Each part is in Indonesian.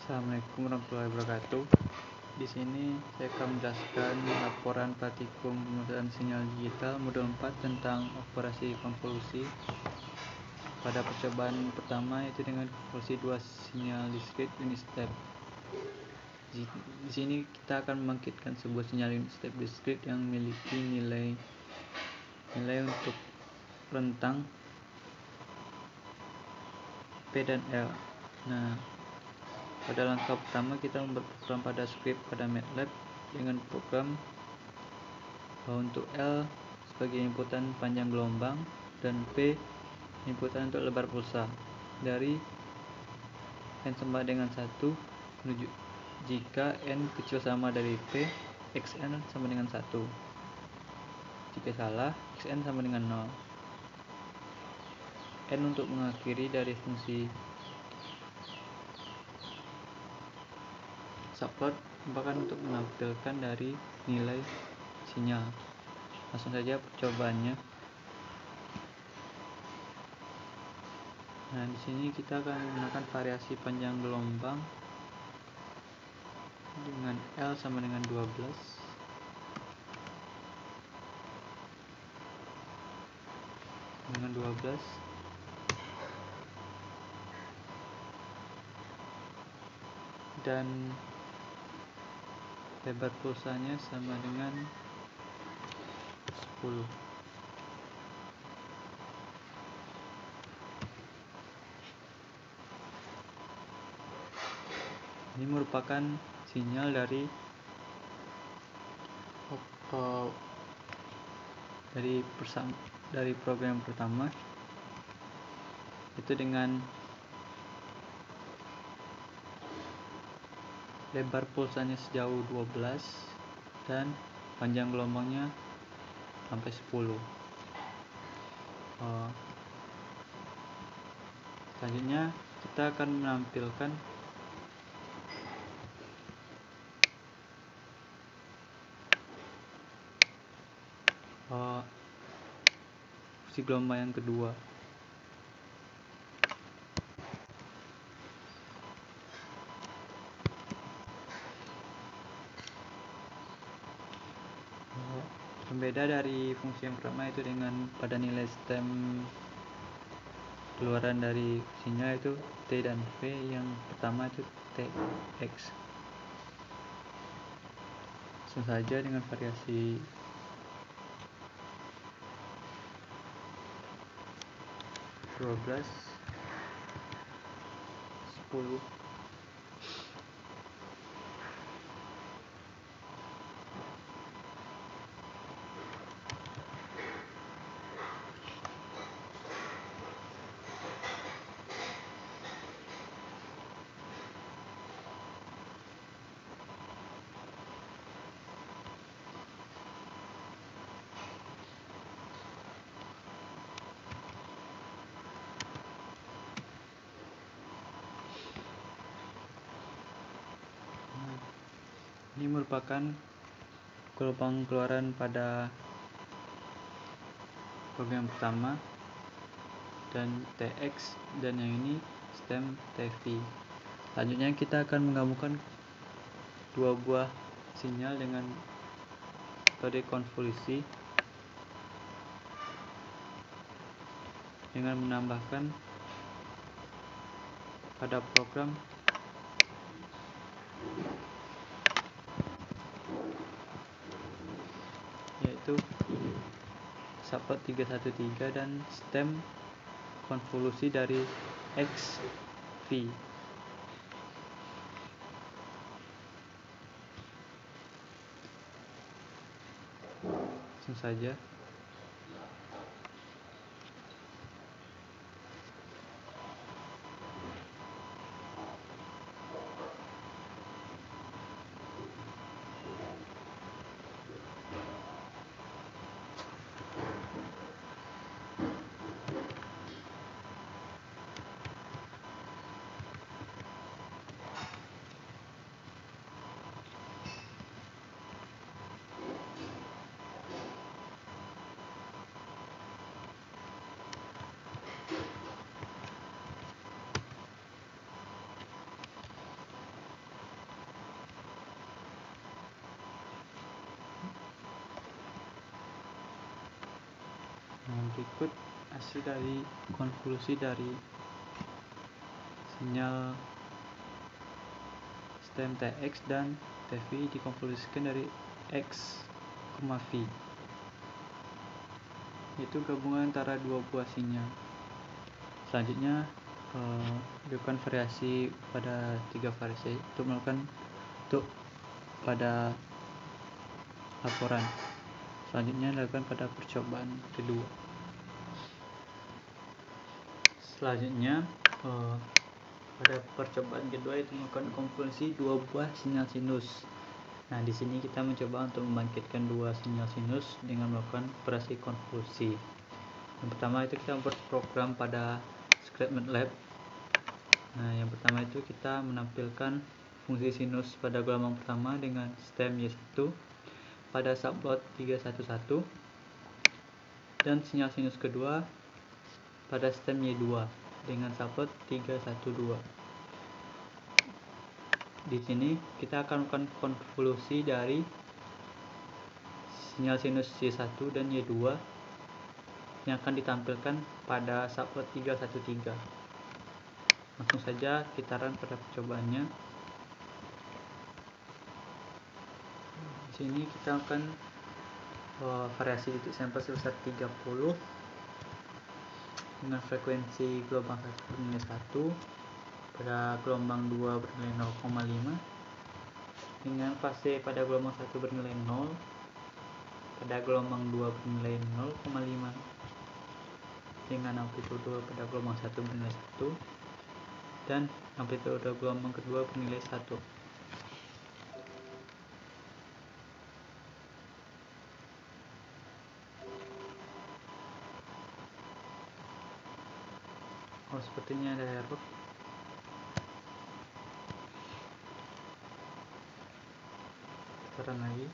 Assalamualaikum warahmatullahi wabarakatuh. Di sini saya akan menjelaskan laporan praktikum pemetaan sinyal digital modul 4 tentang operasi konvolusi. Pada percobaan pertama yaitu dengan konvolusi 2 sinyal diskrit unit step. Di sini kita akan membangkitkan sebuah sinyal unit step diskrit yang memiliki nilai untuk rentang P dan L. Nah, pada langkah pertama kita membuat program pada script pada MATLAB dengan program untuk L sebagai inputan panjang gelombang dan P inputan untuk lebar pulsa dari n sama dengan 1 menuju jika n kecil sama dari P, xn sama dengan 1. Jika salah, xn sama dengan 0. N untuk mengakhiri dari fungsi subplot merupakan untuk menampilkan dari nilai sinyal. Langsung saja percobaannya. Nah, di sini kita akan menggunakan variasi panjang gelombang dengan L sama dengan 12. Dengan 12 dan lebar pulsanya sama dengan 10. Ini merupakan sinyal dari program pertama, itu dengan lebar pulsanya sejauh 12 dan panjang gelombangnya sampai 10. Selanjutnya kita akan menampilkan fungsi gelombang yang kedua. Berbeda dari fungsi yang pertama itu dengan pada nilai stem keluaran dari sinyal itu T dan V, yang pertama itu TX. Langsung saja dengan variasi dua belas 10. Ini merupakan gelombang keluaran pada program pertama dan TX, dan yang ini stem TV. Selanjutnya kita akan menggabungkan dua buah sinyal dengan metode konvolusi dengan menambahkan pada program yaitu subplot 313 dan stem konvolusi dari XV. Langsung saja. berikut hasil dari konvolusi dari sinyal stem Tx dan Tv dikonvolusikan dari X, V, yaitu gabungan antara dua buah sinyal. Selanjutnya dilakukan variasi pada 3 variasi untuk pada laporan. Selanjutnya dilakukan pada percobaan kedua. Selanjutnya pada percobaan kedua itu melakukan konvolusi dua buah sinyal sinus. Nah, di sini kita mencoba untuk membangkitkan dua sinyal sinus dengan melakukan operasi konvolusi. Yang pertama itu kita membuat program pada script MATLAB. Nah, yang pertama itu kita menampilkan fungsi sinus pada gelombang pertama dengan stem Y1 pada subplot 311 dan sinyal sinus kedua pada stem Y2 dengan subplot 312. Di sini kita akan melakukan konvolusi dari sinyal sinus Y1 dan Y2 yang akan ditampilkan pada subplot 313. Langsung saja kita run pada percobaannya. Di sini kita akan variasi titik sampel sebesar 30 dengan frekuensi gelombang 1 bernilai 1, pada gelombang 2 bernilai 0,5, dengan fase pada gelombang 1 bernilai 0, pada gelombang 2 bernilai 0,5, dengan amplitudo pada gelombang 1 bernilai 1 dan amplitudo gelombang kedua bernilai 1. Sepertinya ada error. Kita run lagi.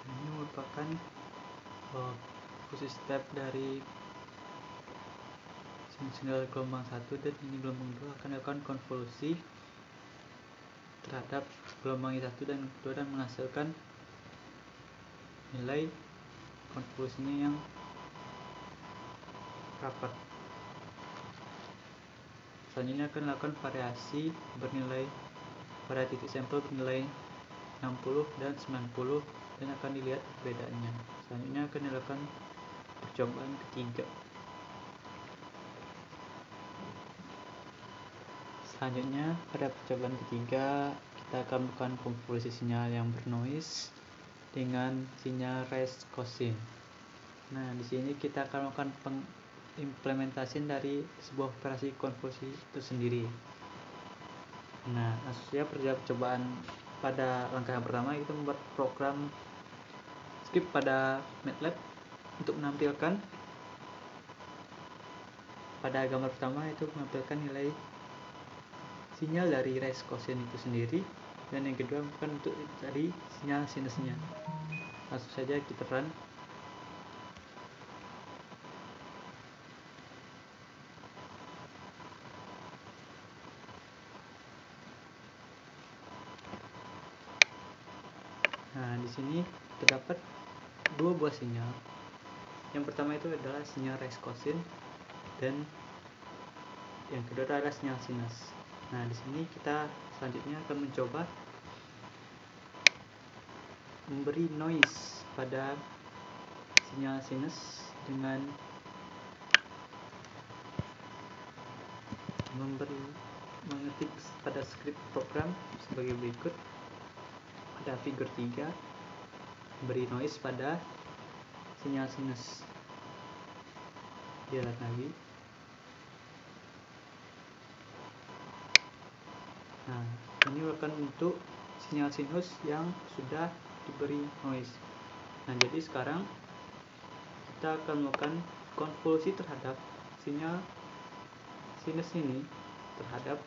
Ini merupakan fungsi step dari sinyal gelombang 1 dan ini gelombang 2 akan dilakukan konvolusi terhadap gelombang Y1 dan kedua dan menghasilkan nilai konvolusinya yang rapat. Selanjutnya akan dilakukan variasi bernilai pada titik sampel bernilai 60 dan 90 dan akan dilihat perbedaannya. Selanjutnya akan dilakukan percobaan ketiga. Selanjutnya pada percobaan ketiga kita akan melakukan konvolusi sinyal yang bernoise dengan sinyal raise cosine. Nah, di sini kita akan melakukan pengimplementasian dari sebuah operasi konvolusi itu sendiri. Nah, langsung saja percobaan pada langkah yang pertama kita membuat program script pada MATLAB untuk menampilkan pada gambar pertama itu menampilkan nilai sinyal dari raise cosine itu sendiri dan yang kedua bukan untuk dari sinyal sinusnya. Langsung saja kita run. Nah, di sini terdapat dua buah sinyal. Yang pertama itu adalah sinyal raise cosine dan yang kedua adalah sinyal sinus. Nah, di sini kita selanjutnya akan mencoba memberi noise pada sinyal sinus dengan mengetik pada script program sebagai berikut. Pada figur 3 beri noise pada sinyal sinus. Lihat lagi. Nah, ini merupakan untuk sinyal sinus yang sudah diberi noise. Nah, jadi sekarang kita akan melakukan konvolusi terhadap sinyal sinus ini terhadap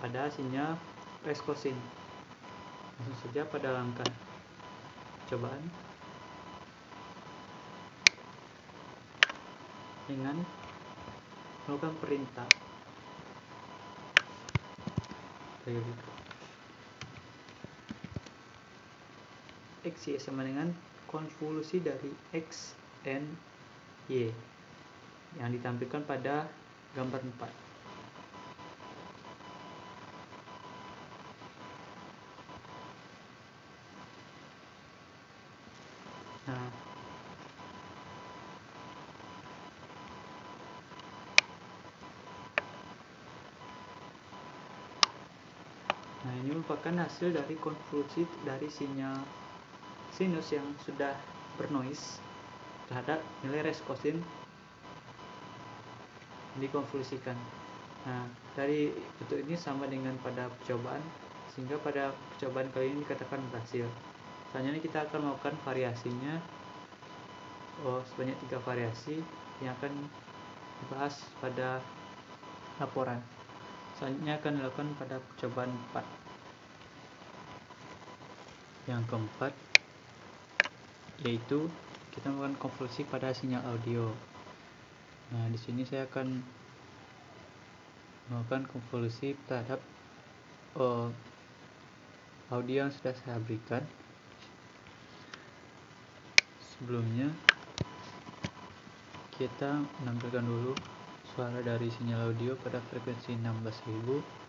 pada sinyal reskosin. Langsung saja pada langkah cobaan dengan melakukan perintah X Y sama dengan konvolusi dari X, N, Y yang ditampilkan pada gambar 4. Nah, ini merupakan hasil dari konvolusi dari sinyal sinus yang sudah bernoise terhadap nilai reskosin dikonvolusikan. Nah, dari bentuk ini sama dengan pada percobaan, sehingga pada percobaan kali ini dikatakan berhasil. Selanjutnya kita akan melakukan variasinya sebanyak 3 variasi yang akan dibahas pada laporan. Selanjutnya akan dilakukan pada percobaan 4. Yang keempat yaitu kita melakukan konvolusi pada sinyal audio. Nah, di sini saya akan melakukan konvolusi terhadap audio yang sudah saya berikan. Sebelumnya kita menampilkan dulu suara dari sinyal audio pada frekuensi 16.000.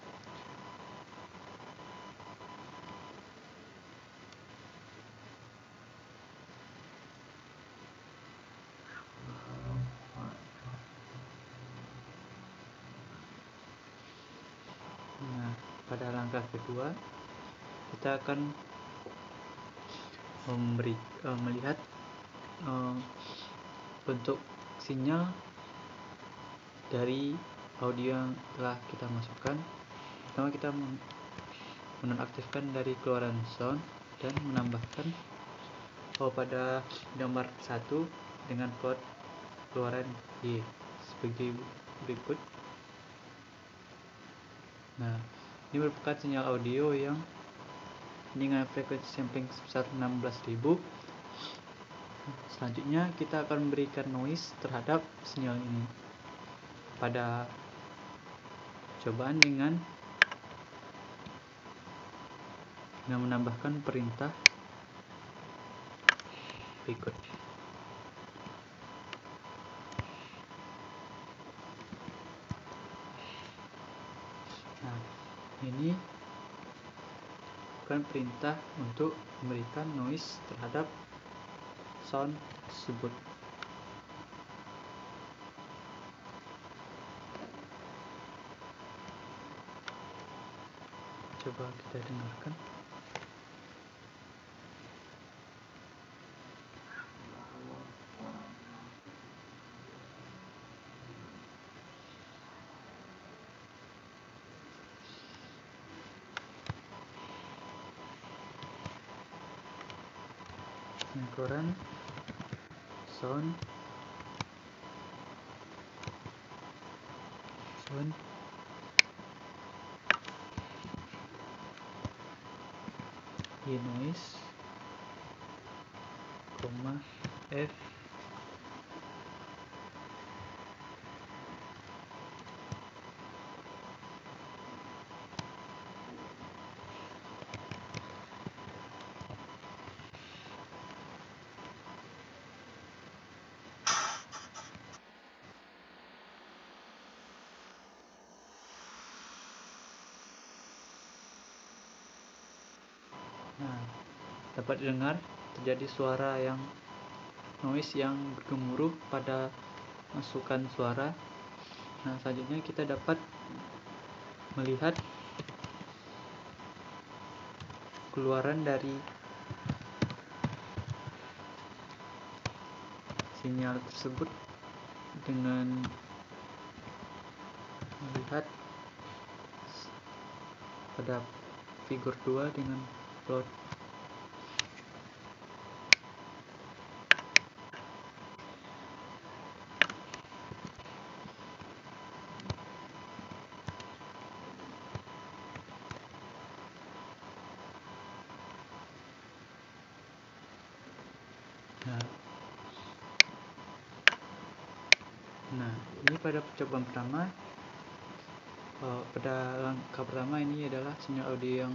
Nah, pada langkah kedua kita akan melihat bentuk sinyal dari audio yang telah kita masukkan. Pertama kita menonaktifkan dari keluaran sound dan menambahkan pada gambar 1 dengan plot keluaran Y sebagai berikut. Nah, ini merupakan sinyal audio yang dengan frekuensi sampling sebesar 16.000. Selanjutnya kita akan memberikan noise terhadap sinyal ini pada cobaan dengan menambahkan perintah berikut. Nah, ini bukan perintah untuk memberikan noise terhadap sound tersebut. Coba kita dengarkan. Keluaran sound noise, F Nah, dapat didengar terjadi suara yang noise yang bergemuruh pada masukan suara. Nah, selanjutnya kita dapat melihat keluaran dari sinyal tersebut dengan melihat pada figur 2 dengan plot Nah, ini pada percobaan pertama, pada langkah pertama ini adalah sinyal audio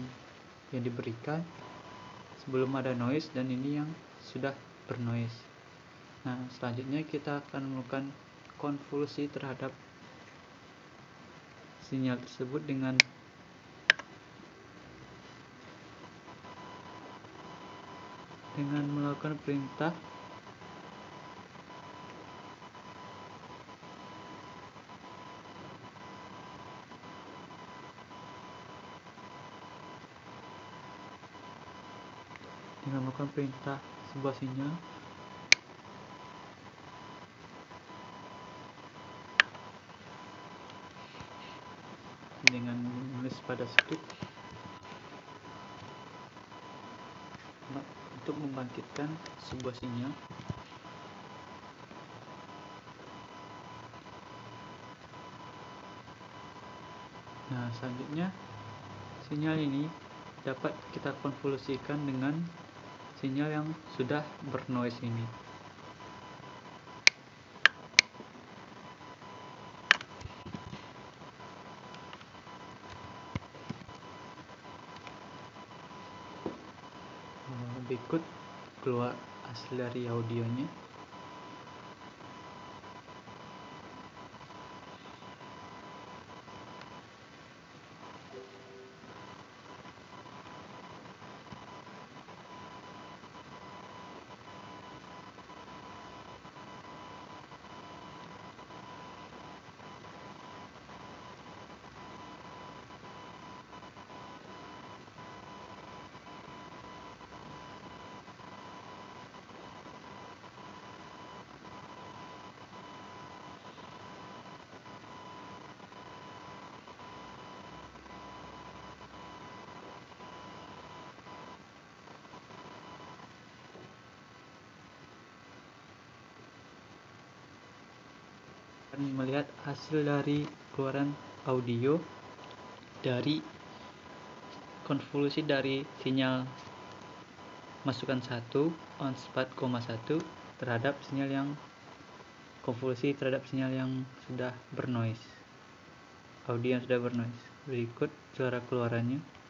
yang diberikan sebelum ada noise, dan ini yang sudah bernoise. Nah, selanjutnya kita akan melakukan konvolusi terhadap sinyal tersebut dengan melakukan perintah sebuah sinyal dengan menulis pada script untuk membangkitkan sebuah sinyal. Nah, selanjutnya sinyal ini dapat kita konvolusikan dengan sinyal yang sudah bernoise ini. Berikut keluar hasil dari audionya. Melihat hasil dari keluaran audio dari konvolusi dari sinyal masukan 1 on 4,1 terhadap sinyal yang konvolusi terhadap sinyal yang sudah bernoise, audio yang sudah bernoise. Berikut suara keluarannya.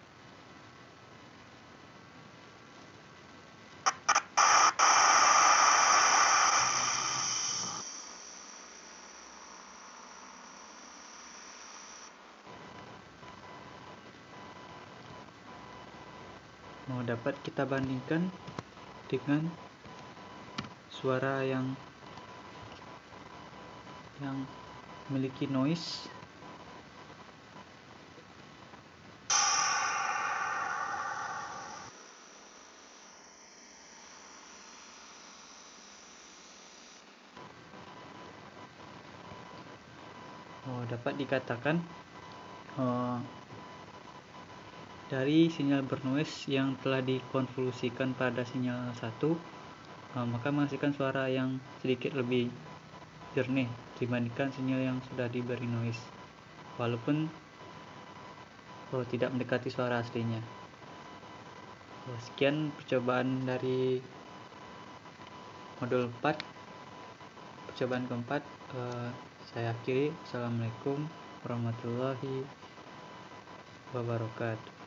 Dapat kita bandingkan dengan suara yang memiliki noise. Dapat dikatakan dari sinyal bernoise yang telah dikonvolusikan pada sinyal 1, maka menghasilkan suara yang sedikit lebih jernih dibandingkan sinyal yang sudah diberi noise, walaupun tidak mendekati suara aslinya. Sekian percobaan dari modul 4, percobaan keempat. Saya akhiri. Assalamualaikum warahmatullahi wabarakatuh.